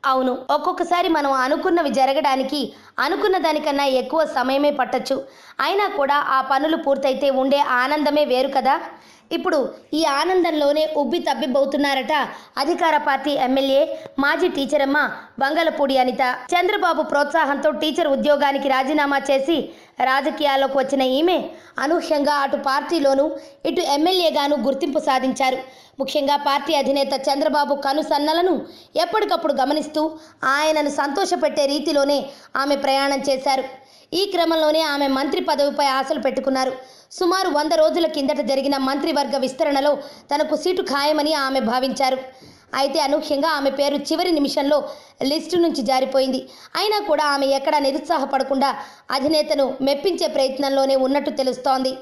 అవును, ఒక్కొక్కసారి మనం అనుకున్నవి జరగడానికి అనుకున్న దానికన్నా ఎక్కువ సమయమే పట్టొచ్చు. అయినా కూడా ఆ పనులు పూర్తయితే ఉండే ఆనందమే వేరు కదా. ఇప్పుడు ఈ ఆనందంలోనే ఉబ్బి తబ్బిబ్బవుతున్నారట అధికార పార్టీ ఎమ్మెల్యే మాజీ టీచరమ్మ బంగళపూడి అనిత. చంద్రబాబు ప్రోత్సాహంతో టీచర్ ఉద్యోగానికి రాజీనామా చేసి రాజకీయాల్లోకి వచ్చిన ఈమె అనూహ్యంగా అటు పార్టీలోనూ ఇటు ఎమ్మెల్యేగాను గుర్తింపు సాధించారు. ముఖ్యంగా పార్టీ అధినేత చంద్రబాబు కనుసన్నలను ఎప్పటికప్పుడు గమనిస్తూ ఆయనను సంతోషపెట్టే రీతిలోనే ఆమె ప్రయాణం చేశారు. ఈ క్రమంలోనే ఆమె మంత్రి పదవిపై ఆశలు పెట్టుకున్నారు. సుమారు 100 రోజుల కిందట జరిగిన మంత్రివర్గ విస్తరణలో తనకు సీటు ఖాయమని ఆమె భావించారు. అయితే అనూహ్యంగా ఆమె పేరు చివరి నిమిషంలో లిస్టు నుంచి జారిపోయింది. అయినా కూడా ఆమె ఎక్కడా నిరుత్సాహపడకుండా అధినేతను మెప్పించే ప్రయత్నంలోనే ఉన్నట్టు తెలుస్తోంది.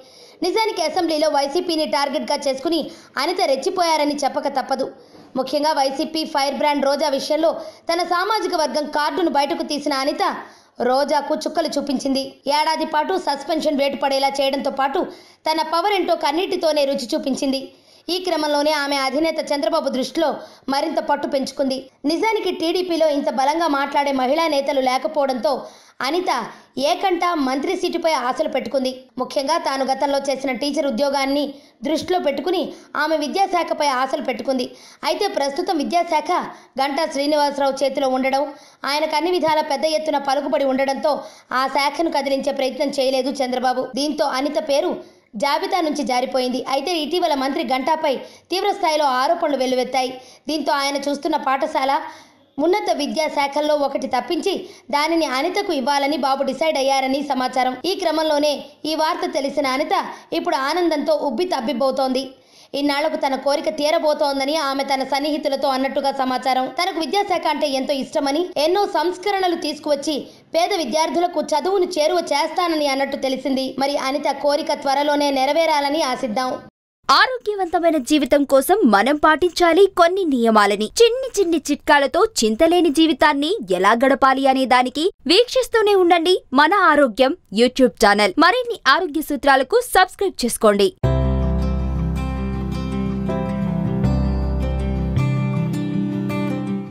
నిజానికి అసెంబ్లీలో వైసీపీని టార్గెట్గా చేసుకుని అనిత రెచ్చిపోయారని చెప్పక తప్పదు. ముఖ్యంగా వైసీపీ ఫైర్ బ్రాండ్ రోజా విషయంలో తన సామాజిక వర్గం కార్డును బయటకు తీసిన అనిత రోజాకు చుక్కలు చూపించింది. ఏడాది పాటు సస్పెన్షన్ వేటు పడేలా చేయడంతో పాటు తన పవర్ ఏంటో కన్నీటితోనే రుచి చూపించింది. ఈ క్రమంలోనే ఆమె అధినేత చంద్రబాబు దృష్టిలో మరింత పట్టు పెంచుకుంది. నిజానికి టీడీపీలో ఇంత బలంగా మాట్లాడే మహిళా నేతలు లేకపోవడంతో అనిత ఏకంటా మంత్రి సీటుపై ఆశలు పెట్టుకుంది. ముఖ్యంగా తాను గతంలో చేసిన టీచర్ ఉద్యోగాన్ని దృష్టిలో పెట్టుకుని ఆమె విద్యాశాఖపై ఆశలు పెట్టుకుంది. అయితే ప్రస్తుతం విద్యాశాఖ గంటా శ్రీనివాసరావు చేతిలో ఉండడం, ఆయనకు అన్ని విధాల పెద్ద ఎత్తున పలుకుబడి ఉండడంతో ఆ శాఖను కదిలించే ప్రయత్నం చేయలేదు చంద్రబాబు. దీంతో అనిత పేరు జాబితా నుంచి జారిపోయింది. అయితే ఇటీవల మంత్రి గంటాపై తీవ్రస్థాయిలో ఆరోపణలు వెల్లువెత్తాయి. దీంతో ఆయన చూస్తున్న పాఠశాల ఉన్నత విద్యాశాఖల్లో ఒకటి తప్పించి దానిని అనితకు ఇవ్వాలని బాబు డిసైడ్ అయ్యారని సమాచారం. ఈ క్రమంలోనే ఈ వార్త తెలిసిన అనిత ఇప్పుడు ఆనందంతో ఉబ్బి తబ్బిబ్బవుతోంది. ఇన్నాళ్లకు తన కోరిక తీరబోతోందని ఆమె తన సన్నిహితులతో అన్నట్టుగా సమాచారం. తనకు విద్యాశాఖ అంటే ఎంతో ఇష్టమని, ఎన్నో సంస్కరణలు తీసుకువచ్చి పేద విద్యార్థులకు చదువును చేరువ చేస్తానని అన్నట్టు తెలిసింది. మరి అనిత కోరిక త్వరలోనే నెరవేరాలని ఆశిద్దాం. ఆరోగ్యవంతమైన జీవితం కోసం మనం పాటించాలి కొన్ని నియమాలని. చిన్ని చిన్ని చిట్కాలతో చింతలేని జీవితాన్ని ఎలా గడపాలి అనే దానికి వీక్షిస్తూనే ఉండండి మన ఆరోగ్యం యూట్యూబ్ ఛానల్. మరిన్ని ఆరోగ్య సూత్రాలకు సబ్స్క్రైబ్ చేసుకోండి.